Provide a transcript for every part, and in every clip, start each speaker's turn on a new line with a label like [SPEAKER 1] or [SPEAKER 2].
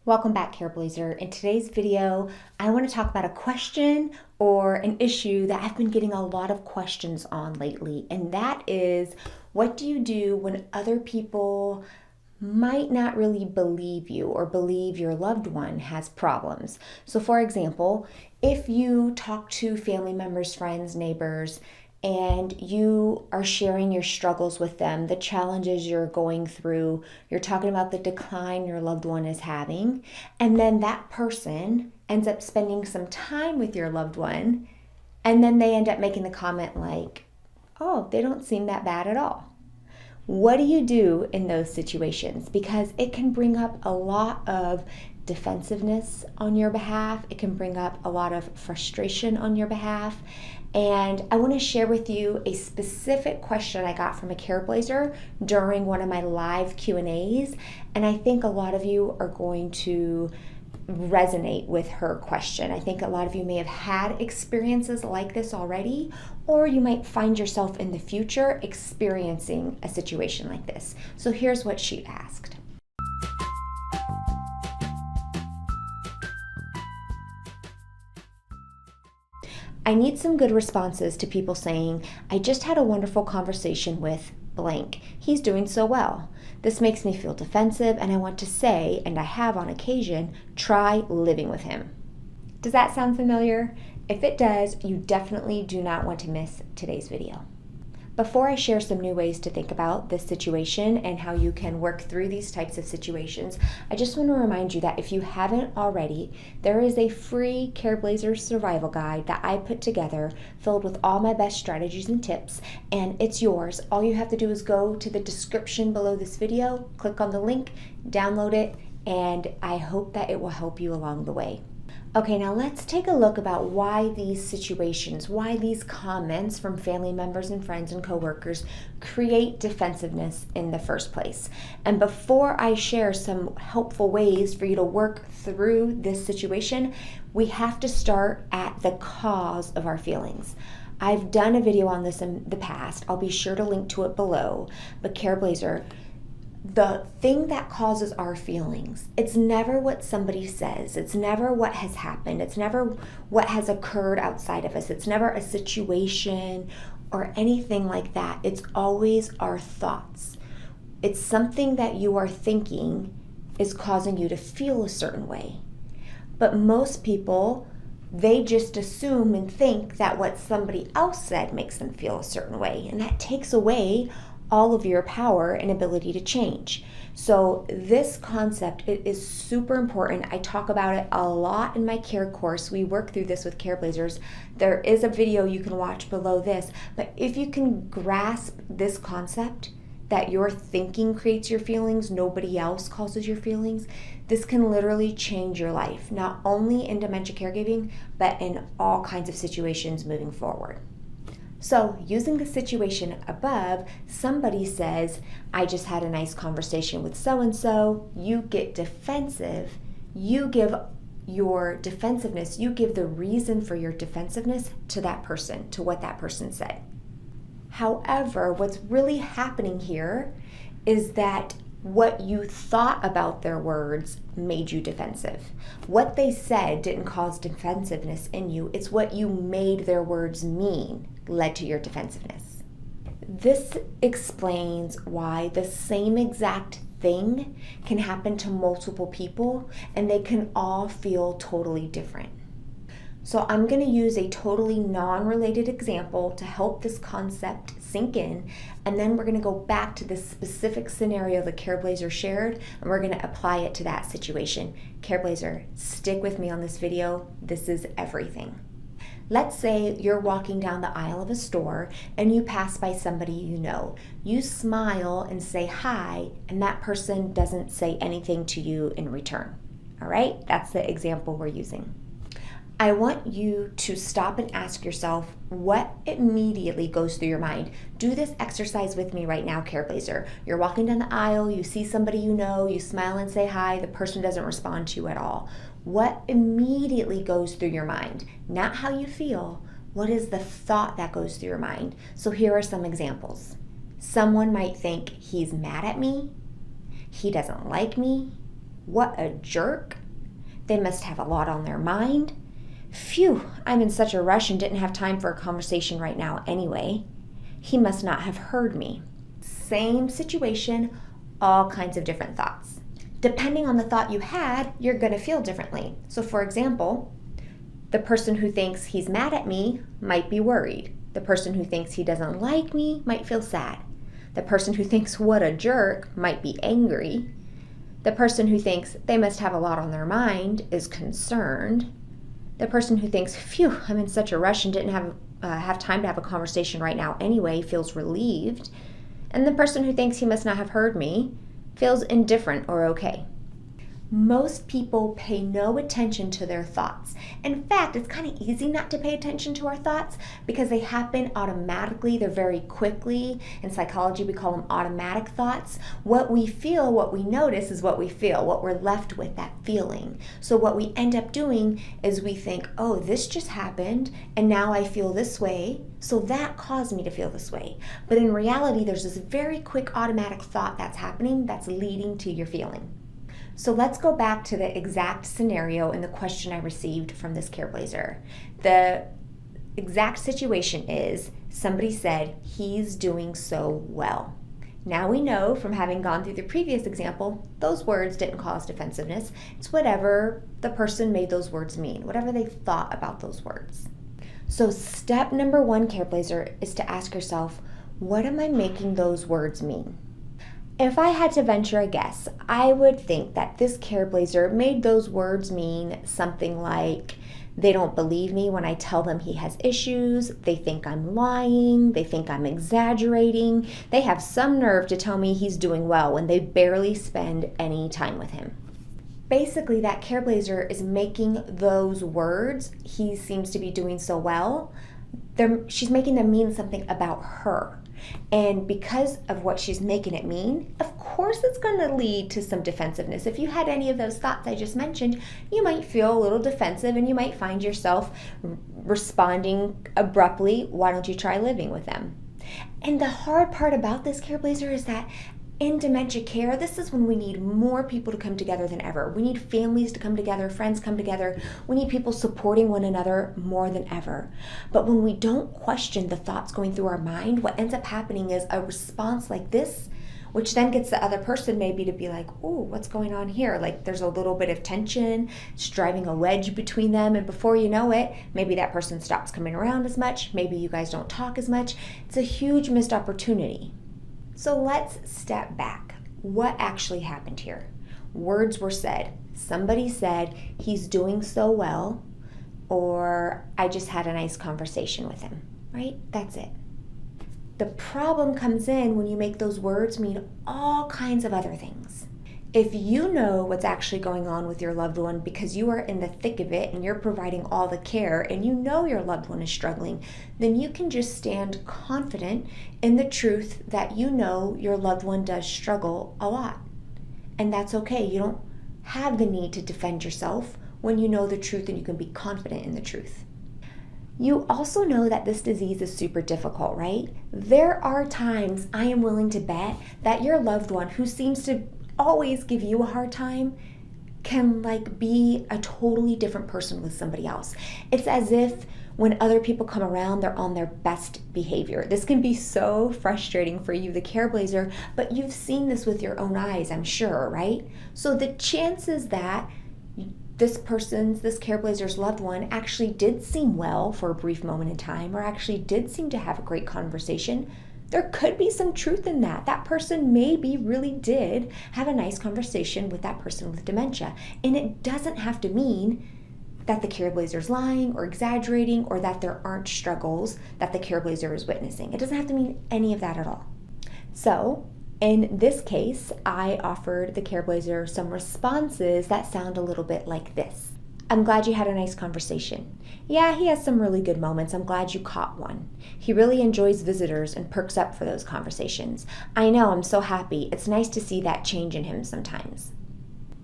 [SPEAKER 1] Welcome back, Careblazer. In today's video, I want to talk about a question or an issue that I've been getting a lot of questions on lately, and that is, what do you do when other people might not really believe you or believe your loved one has problems? So for example, if you talk to family members, friends, neighbors, and you are sharing your struggles with them, the challenges you're going through, you're talking about the decline your loved one is having, and then that person ends up spending some time with your loved one, and then they end up making the comment like, oh, they don't seem that bad at all. What do you do in those situations? Because it can bring up a lot of defensiveness on your behalf. It can bring up a lot of frustration on your behalf. And I want to share with you a specific question I got from a Careblazer during one of my live Q&As. And I think a lot of you are going to resonate with her question. I think a lot of you may have had experiences like this already, or you might find yourself in the future experiencing a situation like this. So here's what she asked. I need some good responses to people saying, I just had a wonderful conversation with blank. He's doing so well. This makes me feel defensive, and I want to say, and I have on occasion, try living with him. Does that sound familiar? If it does, you definitely do not want to miss today's video. Before I share some new ways to think about this situation and how you can work through these types of situations, I just want to remind you that if you haven't already, there is a free Careblazers survival guide that I put together filled with all my best strategies and tips, and it's yours. All you have to do is go to the description below this video, click on the link, download it, and I hope that it will help you along the way. Okay, now let's take a look about why these situations, why these comments from family members and friends and coworkers create defensiveness in the first place. And before I share some helpful ways for you to work through this situation, we have to start at the cause of our feelings. I've done a video on this in the past. I'll be sure to link to it below. But Careblazer, the thing that causes our feelings, it's never what somebody says. It's never what has happened. It's never what has occurred outside of us. It's never a situation or anything like that. It's always our thoughts. It's something that you are thinking is causing you to feel a certain way. But most people, they just assume and think that what somebody else said makes them feel a certain way. And that takes away all of your power and ability to change. So this concept, it is super important. I talk about it a lot in my care course. We work through this with Careblazers. There is a video you can watch below this, but if you can grasp this concept that your thinking creates your feelings, nobody else causes your feelings, this can literally change your life, not only in dementia caregiving, but in all kinds of situations moving forward. So using the situation above, somebody says, I just had a nice conversation with so-and-so, you get defensive, you give your defensiveness, you give the reason for your defensiveness to that person, to what that person said. However, what's really happening here is that what you thought about their words made you defensive. What they said didn't cause defensiveness in you. It's what you made their words mean led to your defensiveness. This explains why the same exact thing can happen to multiple people and they can all feel totally different. So I'm going to use a totally non-related example to help this concept sink in, and then we're going to go back to this specific scenario the Careblazer shared, and we're going to apply it to that situation. Careblazer, stick with me on this video. This is everything. Let's say you're walking down the aisle of a store and you pass by somebody you know. You smile and say hi, and that person doesn't say anything to you in return. All right, that's the example we're using. I want you to stop and ask yourself what immediately goes through your mind. Do this exercise with me right now, Careblazer. You're walking down the aisle, you see somebody you know, you smile and say hi, the person doesn't respond to you at all. What immediately goes through your mind? Not how you feel. What is the thought that goes through your mind? So here are some examples. Someone might think, he's mad at me, he doesn't like me, What a jerk. They must have a lot on their mind. Phew, I'm in such a rush and didn't have time for a conversation right now anyway. He must not have heard me. Same situation, all kinds of different thoughts. Depending on the thought you had, you're going to feel differently. So for example, the person who thinks he's mad at me might be worried. The person who thinks he doesn't like me might feel sad. The person who thinks what a jerk might be angry. The person who thinks they must have a lot on their mind is concerned. The person who thinks, phew, I'm in such a rush and didn't have time to have a conversation right now anyway feels relieved. And the person who thinks he must not have heard me feels indifferent or okay. Most people pay no attention to their thoughts. In fact, it's kind of easy not to pay attention to our thoughts because they happen automatically. They're very quickly. In psychology, we call them automatic thoughts. What we feel, what we notice is what we feel, what we're left with, that feeling. So what we end up doing is we think, oh, this just happened and now I feel this way. So that caused me to feel this way. But in reality, there's this very quick automatic thought that's happening that's leading to your feeling. So let's go back to the exact scenario in the question I received from this Careblazer. The exact situation is somebody said, he's doing so well. Now we know from having gone through the previous example, those words didn't cause defensiveness. It's whatever the person made those words mean, whatever they thought about those words. So step number one, Careblazer, is to ask yourself, what am I making those words mean? If I had to venture a guess, I would think that this Careblazer made those words mean something like, they don't believe me when I tell them he has issues, they think I'm lying, they think I'm exaggerating, they have some nerve to tell me he's doing well when they barely spend any time with him. Basically, that Careblazer is making those words, he seems to be doing so well, she's making them mean something about her. And because of what she's making it mean, of course it's going to lead to some defensiveness. If you had any of those thoughts I just mentioned, you might feel a little defensive and you might find yourself responding abruptly, why don't you try living with them? And the hard part about this, Careblazer, is that in dementia care, this is when we need more people to come together than ever. We need families to come together, friends come together. We need people supporting one another more than ever. But when we don't question the thoughts going through our mind, what ends up happening is a response like this, which then gets the other person maybe to be like, oh, what's going on here? Like there's a little bit of tension, it's driving a wedge between them. And before you know it, maybe that person stops coming around as much. Maybe you guys don't talk as much. It's a huge missed opportunity. So let's step back. What actually happened here? Words were said. Somebody said, he's doing so well, or I just had a nice conversation with him, right? That's it. The problem comes in when you make those words mean all kinds of other things. If you know what's actually going on with your loved one because you are in the thick of it and you're providing all the care and you know your loved one is struggling, then you can just stand confident in the truth that you know your loved one does struggle a lot. And that's okay. You don't have the need to defend yourself when you know the truth and you can be confident in the truth. You also know that this disease is super difficult, right? There are times, I am willing to bet, that your loved one who seems to always give you a hard time can be a totally different person with somebody else. It's as if when other people come around, they're on their best behavior. This can be so frustrating for you, the Careblazer, but you've seen this with your own eyes, I'm sure, right? So the chances that this Careblazer's loved one actually did seem well for a brief moment in time, or actually did seem to have a great conversation, there could be some truth in that. That person maybe really did have a nice conversation with that person with dementia. And it doesn't have to mean that the Careblazer's lying or exaggerating or that there aren't struggles that the Careblazer is witnessing. It doesn't have to mean any of that at all. So in this case, I offered the Careblazer some responses that sound a little bit like this. I'm glad you had a nice conversation. Yeah, he has some really good moments. I'm glad you caught one. He really enjoys visitors and perks up for those conversations. I know, I'm so happy. It's nice to see that change in him sometimes.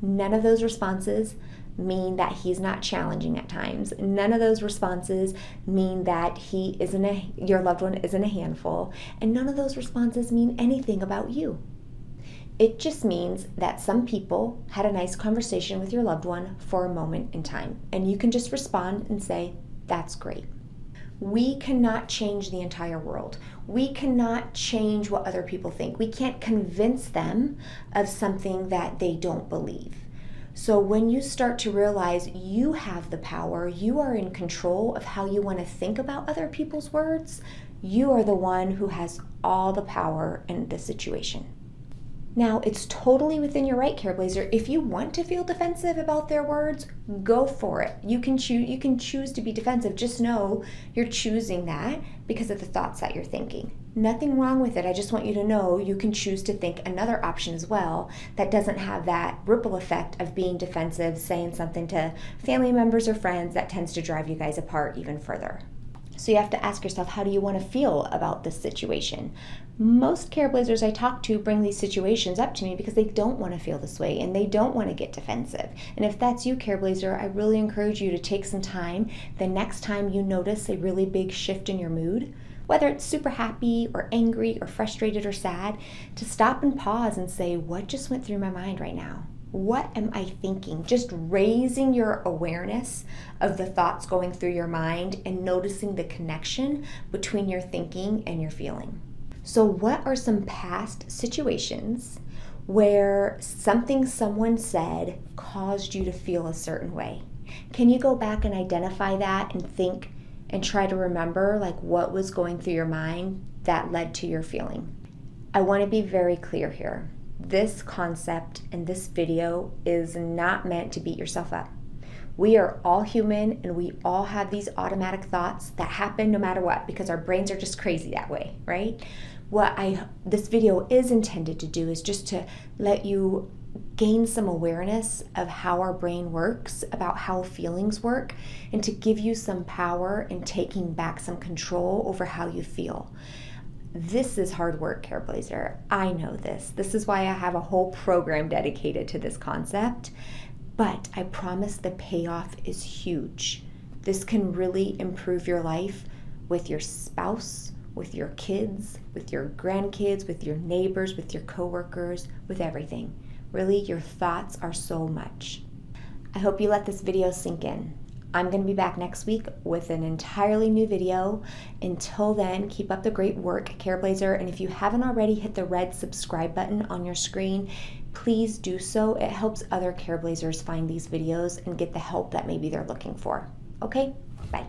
[SPEAKER 1] None of those responses mean that he's not challenging at times. None of those responses mean that your loved one isn't a handful. And none of those responses mean anything about you. It just means that some people had a nice conversation with your loved one for a moment in time, and you can just respond and say, that's great. We cannot change the entire world. We cannot change what other people think. We can't convince them of something that they don't believe. So when you start to realize you have the power, you are in control of how you want to think about other people's words, you are the one who has all the power in the situation. Now, it's totally within your right, Careblazer. If you want to feel defensive about their words, go for it. You can choose to be defensive. Just know you're choosing that because of the thoughts that you're thinking. Nothing wrong with it. I just want you to know you can choose to think another option as well that doesn't have that ripple effect of being defensive, saying something to family members or friends that tends to drive you guys apart even further. So you have to ask yourself, how do you want to feel about this situation? Most Careblazers I talk to bring these situations up to me because they don't want to feel this way and they don't want to get defensive. And if that's you, Careblazer, I really encourage you to take some time the next time you notice a really big shift in your mood, whether it's super happy or angry or frustrated or sad, to stop and pause and say, what just went through my mind right now? What am I thinking? Just raising your awareness of the thoughts going through your mind and noticing the connection between your thinking and your feeling. So what are some past situations where something someone said caused you to feel a certain way? Can you go back and identify that and think and try to remember like what was going through your mind that led to your feeling? I want to be very clear here. This concept and this video is not meant to beat yourself up. We are all human and we all have these automatic thoughts that happen no matter what because our brains are just crazy that way, right? What this video is intended to do is just to let you gain some awareness of how our brain works, about how feelings work, and to give you some power in taking back some control over how you feel. This is hard work, Careblazer. I know this. This is why I have a whole program dedicated to this concept. But I promise the payoff is huge. This can really improve your life with your spouse, with your kids, with your grandkids, with your neighbors, with your coworkers, with everything. Really, your thoughts are so much. I hope you let this video sink in. I'm going to be back next week with an entirely new video. Until then, keep up the great work, Careblazer, and if you haven't already hit the red subscribe button on your screen, please do so. It helps other Careblazers find these videos and get the help that maybe they're looking for. Okay, bye.